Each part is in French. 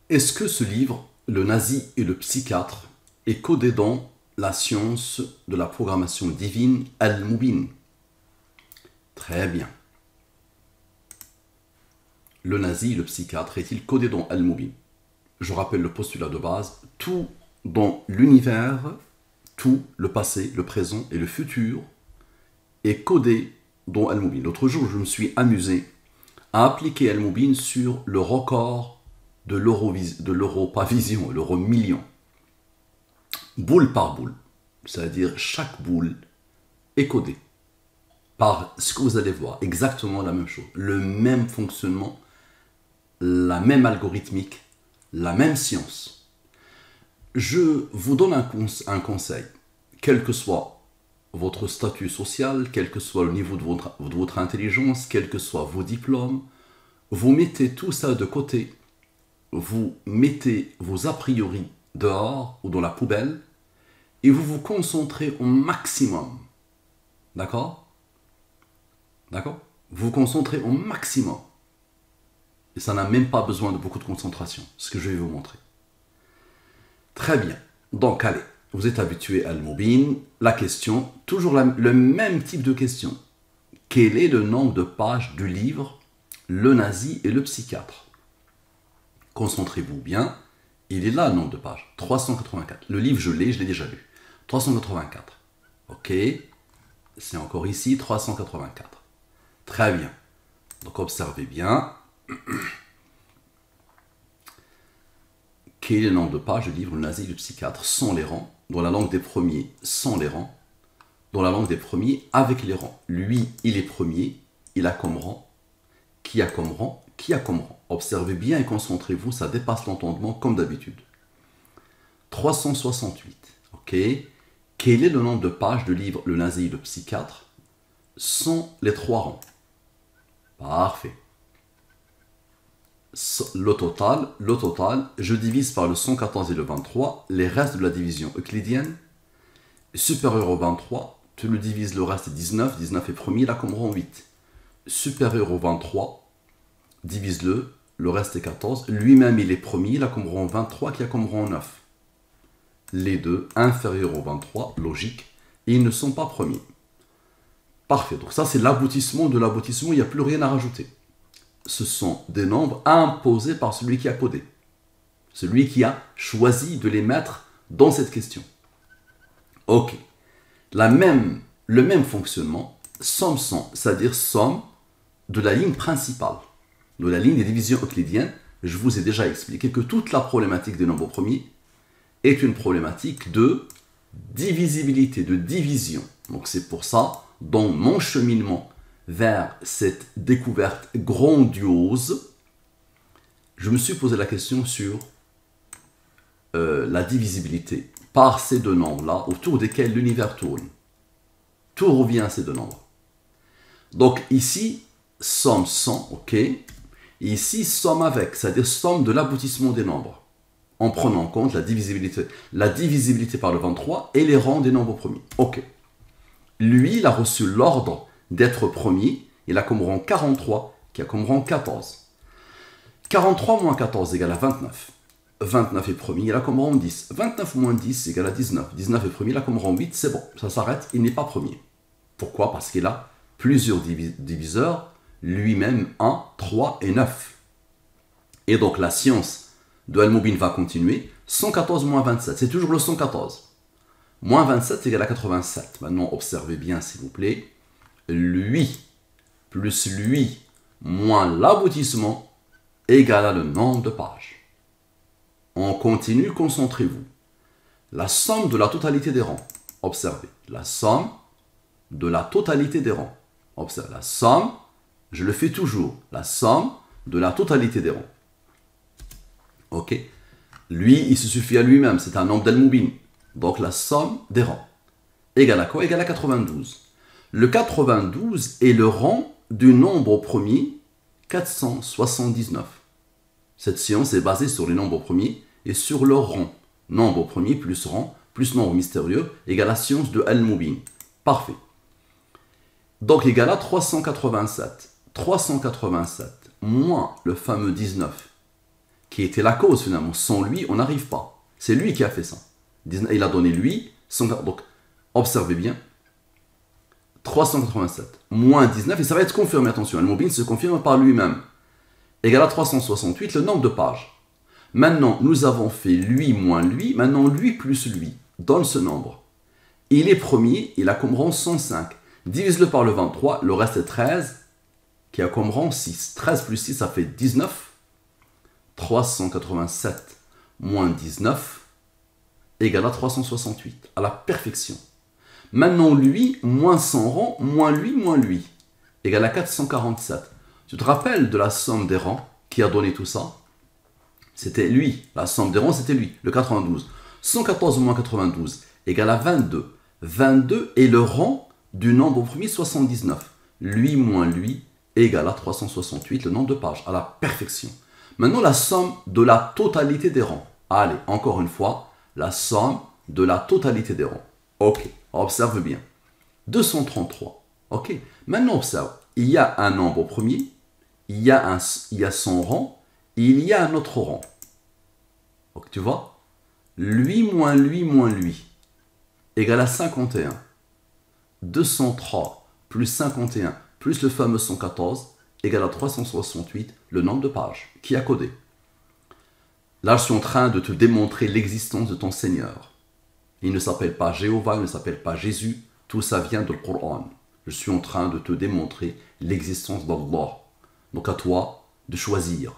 Est-ce que ce livre, Le nazi et le psychiatre, est codé dans la science de la programmation divine Al-Mubin? Très bien. Le nazi et le psychiatre est-il codé dans Al-Mubin? Je rappelle le postulat de base. Tout dans l'univers, tout, le passé, le présent et le futur, est codé dans Al-Mubin. L'autre jour, je me suis amusé à appliquer Al-Mubin sur le record de l'Europavision, l'euro million. Boule par boule. C'est-à-dire chaque boule est codée par ce que vous allez voir. Exactement la même chose. Le même fonctionnement, la même algorithmique, la même science. Je vous donne un conseil. Quel que soit votre statut social, quel que soit le niveau de votre intelligence, quels que soient vos diplômes, vous mettez tout ça de côté, vous mettez vos a priori dehors ou dans la poubelle et vous vous concentrez au maximum. D'accord? D'accord? Vous vous concentrez au maximum. Et ça n'a même pas besoin de beaucoup de concentration, ce que je vais vous montrer. Très bien. Donc, allez, vous êtes habitué à Al-Mubin. La question, toujours le même type de question. Quel est le nombre de pages du livre Le nazi et le psychiatre? Concentrez-vous bien. Il est là le nombre de pages. 384. Le livre, je l'ai déjà lu. 384. Ok. C'est encore ici, 384. Très bien. Donc, observez bien. Quel est le nombre de pages du livre Le nazi et le psychiatre sans les rangs? Dans la langue des premiers, sans les rangs. Dans la langue des premiers, avec les rangs. Lui, il est premier. Il a comme rang. Qui a comme rang? Qui a comme rang? Observez bien et concentrez-vous, ça dépasse l'entendement comme d'habitude. 368. Ok. Quel est le nombre de pages du livre Le nazi et le psychiatre sans les trois rangs? Parfait. Le total, je divise par le 114 et le 23, les restes de la division euclidienne, supérieur au 23, tu le divises, le reste est 19, 19 est premier, là comme rang 8. Supérieur au 23, divise-le, le reste est 14, lui-même il est premier, là comme rang 23, qui a comme rang 9. Les deux, inférieurs au 23, logique, et ils ne sont pas premiers. Parfait, donc ça c'est l'aboutissement de l'aboutissement, il n'y a plus rien à rajouter. Ce sont des nombres imposés par celui qui a codé. Celui qui a choisi de les mettre dans cette question. Ok. Le même fonctionnement, somme-100, c'est-à-dire somme de la ligne principale, de la ligne des divisions euclidiennes. Je vous ai déjà expliqué que toute la problématique des nombres premiers est une problématique de divisibilité, de division. Donc c'est pour ça, dans mon cheminement vers cette découverte grandiose, je me suis posé la question sur la divisibilité par ces deux nombres-là, autour desquels l'univers tourne. Tout revient à ces deux nombres. Donc ici, somme 100, ok. Et ici, somme avec, c'est-à-dire somme de l'aboutissement des nombres, en prenant en compte la divisibilité par le 23 et les rangs des nombres premiers. Ok. Lui, il a reçu l'ordre d'être premier, il a comme rang 43, qui a comme rang 14. 43 moins 14 égale à 29. 29 est premier, il a comme rang 10. 29 moins 10 égale à 19. 19 est premier, il a comme rang 8, c'est bon, ça s'arrête, il n'est pas premier. Pourquoi? Parce qu'il a plusieurs diviseurs, lui-même 1, 3 et 9. Et donc la science de Al-Mubin va continuer. 114 moins 27, c'est toujours le 114. Moins 27 égale à 87. Maintenant, observez bien, s'il vous plaît. Lui plus lui moins l'aboutissement égale à le nombre de pages. On continue, concentrez-vous. La somme de la totalité des rangs. Observez. La somme de la totalité des rangs. Observez. La somme, je le fais toujours. La somme de la totalité des rangs. Ok. Lui, il se suffit à lui-même. C'est un nombre d'Al-Mubin. Donc la somme des rangs. Égale à quoi? Égale à 92. Le 92 est le rang du nombre premier 479. Cette science est basée sur les nombres premiers et sur leur rang. Nombre premier plus nombre mystérieux égale à science de Al-Mubin. Parfait. Donc égale à 387. 387 moins le fameux 19 qui était la cause finalement. Sans lui, on n'arrive pas. C'est lui qui a fait ça. Il a donné lui, donc observez bien, 387 moins 19, et ça va être confirmé, attention, Al-Mubin se confirme par lui-même, égale à 368, le nombre de pages. Maintenant, nous avons fait lui moins lui, maintenant lui plus lui, donne ce nombre. Il est premier, il a comme rang 105. Divise-le par le 23, le reste est 13, qui a comme rang 6. 13 plus 6, ça fait 19. 387 moins 19 égale à 368, à la perfection. Maintenant, lui, moins son rang, moins lui, égale à 447. Tu te rappelles de la somme des rangs qui a donné tout ça? C'était lui. La somme des rangs, c'était lui, le 92. 114 moins 92 égale à 22. 22 est le rang du nombre premier 79. Lui moins lui égale à 368, le nombre de pages, à la perfection. Maintenant, la somme de la totalité des rangs. Allez, encore une fois, la somme de la totalité des rangs. Ok, observe bien. 233. Ok, maintenant observe. Il y a un nombre premier, il y a son rang, et il y a un autre rang. Donc, tu vois, lui moins lui égale à 51. 203 plus 51 plus le fameux 114 égale à 368, le nombre de pages qui a codé. Là, je suis en train de te démontrer l'existence de ton Seigneur. Il ne s'appelle pas Jéhovah, il ne s'appelle pas Jésus. Tout ça vient du Coran. Je suis en train de te démontrer l'existence d'Allah. Donc à toi de choisir.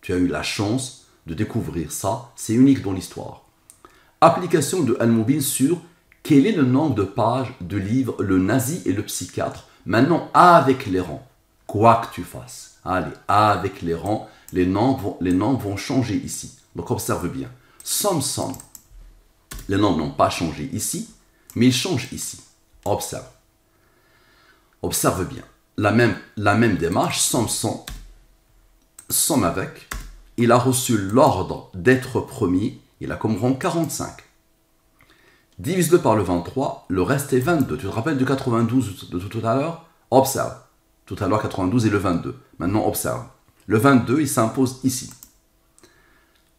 Tu as eu la chance de découvrir ça. C'est unique dans l'histoire. Application de Al-Mubin sur quel est le nombre de pages de livres Le Nazi et le Psychiatre. Maintenant, avec les rangs. Quoi que tu fasses. Allez, avec les rangs, les nombres vont changer ici. Donc observe bien. Somme. Les nombres n'ont pas changé ici, mais ils changent ici. Observe. Observe bien. La même démarche, somme avec. Il a reçu l'ordre d'être premier. Il a comme rang 45. Divise-le par le 23, le reste est 22. Tu te rappelles du 92 de tout à l'heure? Observe. Tout à l'heure, 92 et le 22. Maintenant, observe. Le 22, il s'impose ici.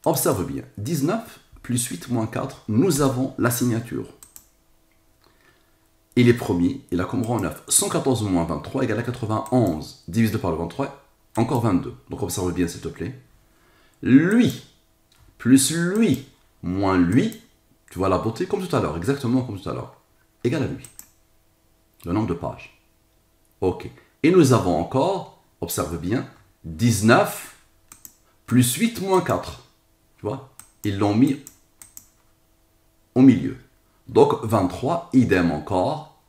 Observe bien. 19 plus 8 moins 4, nous avons la signature. Il est premier, il a comme rang 9. 114 moins 23 égale à 91. Divise-le par le 23, encore 22. Donc observe bien, s'il te plaît. Lui plus lui moins lui, tu vois la beauté comme tout à l'heure, exactement comme tout à l'heure, égale à lui. Le nombre de pages. Ok. Et nous avons encore, observe bien, 19 plus 8 moins 4. Tu vois, ils l'ont mis au milieu. Donc 23, idem encore,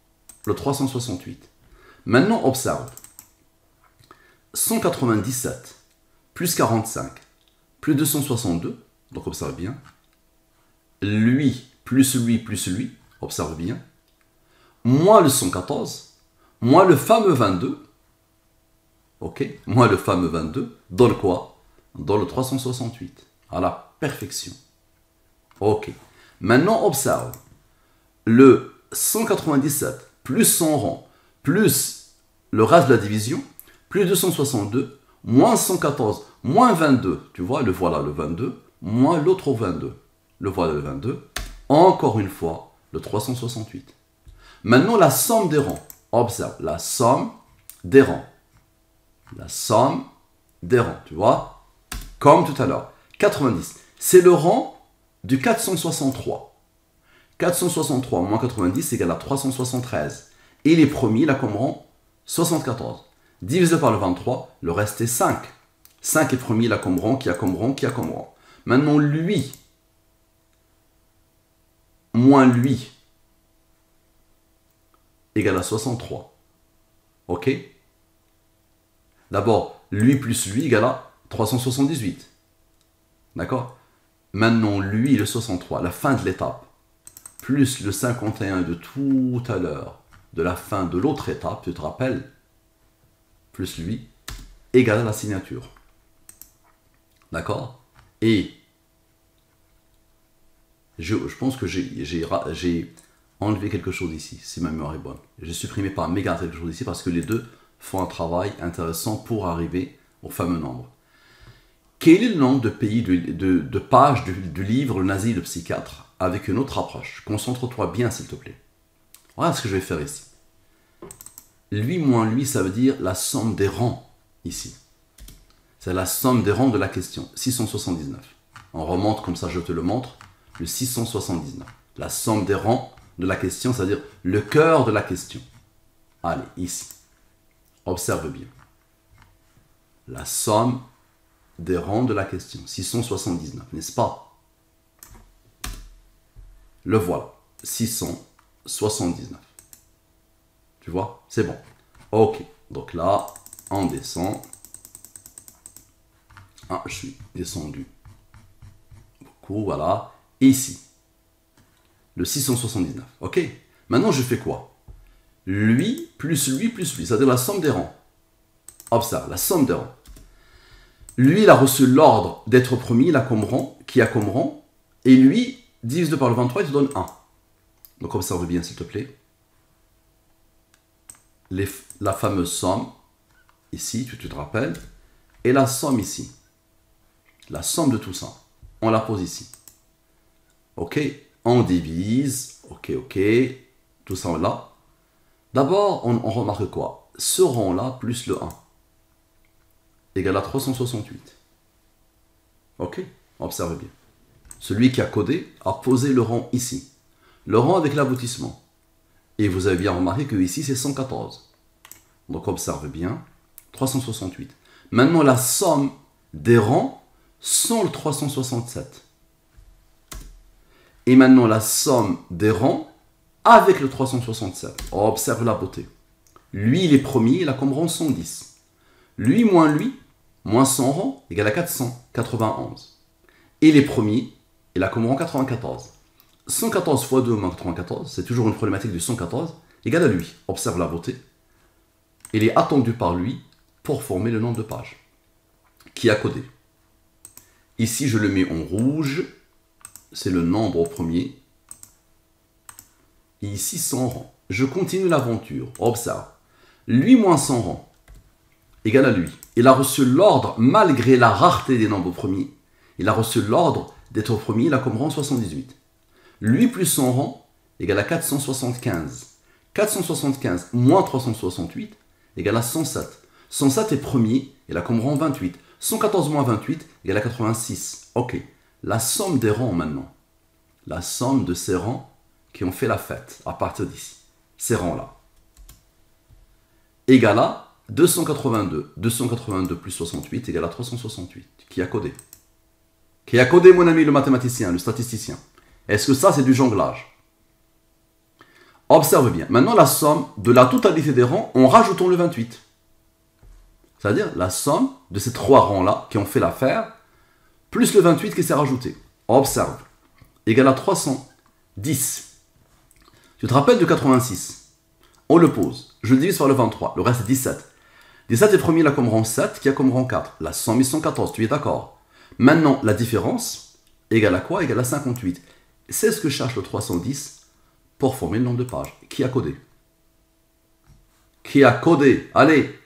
le 368. Maintenant, observe. 197 plus 45 plus 262, donc observe bien. Lui, observe bien. Moins le 114, moins le fameux 22. Ok, moins le fameux 22, donne quoi? Dans le 368, à la perfection. Ok, maintenant observe. Le 197 plus son rang, plus le reste de la division, plus 262, moins 114, moins 22, tu vois, le voilà le 22, moins l'autre 22, le voilà le 22, encore une fois, le 368. Maintenant, la somme des rangs, observe, la somme des rangs. La somme des rangs, tu vois, comme tout à l'heure. 90, c'est le rang du 463. 463 moins 90 égale à 373. Et les premiers, là, comme rang 74. Divisé par le 23, le reste est 5. 5 est premier, là, comme rang, qui a comme rang, qui a comme rang. Maintenant, lui, moins lui, égale à 63. Ok? D'abord, lui plus lui égale à 378. D'accord? Maintenant, lui, le 63, la fin de l'étape, plus le 51 de tout à l'heure, de la fin de l'autre étape, tu te rappelles, plus lui, égale à la signature. D'accord? Et je pense que j'ai enlevé quelque chose ici, si ma mémoire est bonne. J'ai supprimé par méga quelque chose ici parce que les deux font un travail intéressant pour arriver au fameux nombre. Quel est le nombre de pays, de pages du livre Le nazi et le psychiatre avec une autre approche? Concentre-toi bien, s'il te plaît. Voilà ce que je vais faire ici. Lui moins lui, ça veut dire la somme des rangs, ici. C'est la somme des rangs de la question. 679. On remonte comme ça, je te le montre. Le 679. La somme des rangs de la question, c'est-à-dire le cœur de la question. Allez, ici. Observe bien. La somme des rangs de la question. 679, n'est-ce pas? Le voilà. 679. Tu vois? C'est bon. Ok. Donc là, on descend. Ah, je suis descendu. Beaucoup, voilà. Ici. Le 679. Ok? Maintenant, je fais quoi? Lui, plus lui, plus lui. C'est-à-dire la somme des rangs. Observe, la somme des rangs. Lui, il a reçu l'ordre d'être premier, il a comme rang, qui a comme rang. Et lui, divisé par le 23, il te donne 1. Donc, observe bien, s'il te plaît. La fameuse somme, ici, tu te rappelles. Et la somme ici. La somme de tout ça. On la pose ici. Ok? On divise. Ok, ok. Tout ça là. D'abord, on remarque quoi? Ce rang-là plus le 1 égale à 368. Ok? Observez bien. Celui qui a codé a posé le rang ici. Le rang avec l'aboutissement. Et vous avez bien remarqué que ici c'est 114. Donc observe bien. 368. Maintenant la somme des rangs sans le 367. Et maintenant la somme des rangs avec le 367. Observe la beauté. Lui il est premier, il a comme rang 110. Lui, moins 100 rangs, égale à 491. Et les premiers, il a comme rang 94. 114 fois 2 moins 94, c'est toujours une problématique du 114, égale à lui. Observe la beauté. Il est attendu par lui pour former le nombre de pages. Qui a codé? Ici, je le mets en rouge. C'est le nombre au premier. Et ici, 100 rangs. Je continue l'aventure. Observe. Lui moins 100 rangs égale à lui. Il a reçu l'ordre, malgré la rareté des nombres premiers, il a reçu l'ordre d'être premier, il a comme rang 78. Lui plus son rang égale à 475. 475 moins 368 égale à 107. 107 est premier, il a comme rang 28. 114 moins 28 égale à 86. Ok. La somme des rangs maintenant. La somme de ces rangs qui ont fait la fête à partir d'ici. Ces rangs-là. Égale à 282. 282 plus 68 égale à 368. Qui a codé? Qui a codé, mon ami, le mathématicien, le statisticien? Est-ce que ça, c'est du jonglage? Observe bien. Maintenant, la somme de la totalité des rangs en rajoutant le 28. C'est-à-dire la somme de ces trois rangs-là qui ont fait l'affaire, plus le 28 qui s'est rajouté. Observe. Égale à 310. Tu te rappelles de 86? On le pose. Je le divise par le 23. Le reste est 17. 17 est premier, il a comme rang 7, qui a comme rang 4. La somme est 114, tu es d'accord? Maintenant, la différence égale à quoi? Égale à 58. C'est ce que cherche le 310 pour former le nombre de pages. Qui a codé? Qui a codé? Allez,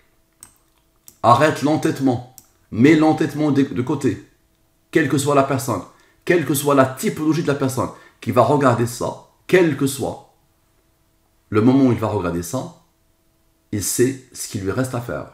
arrête l'entêtement. Mets l'entêtement de côté. Quelle que soit la personne, quelle que soit la typologie de la personne qui va regarder ça, quel que soit le moment où il va regarder ça, il sait ce qu'il lui reste à faire.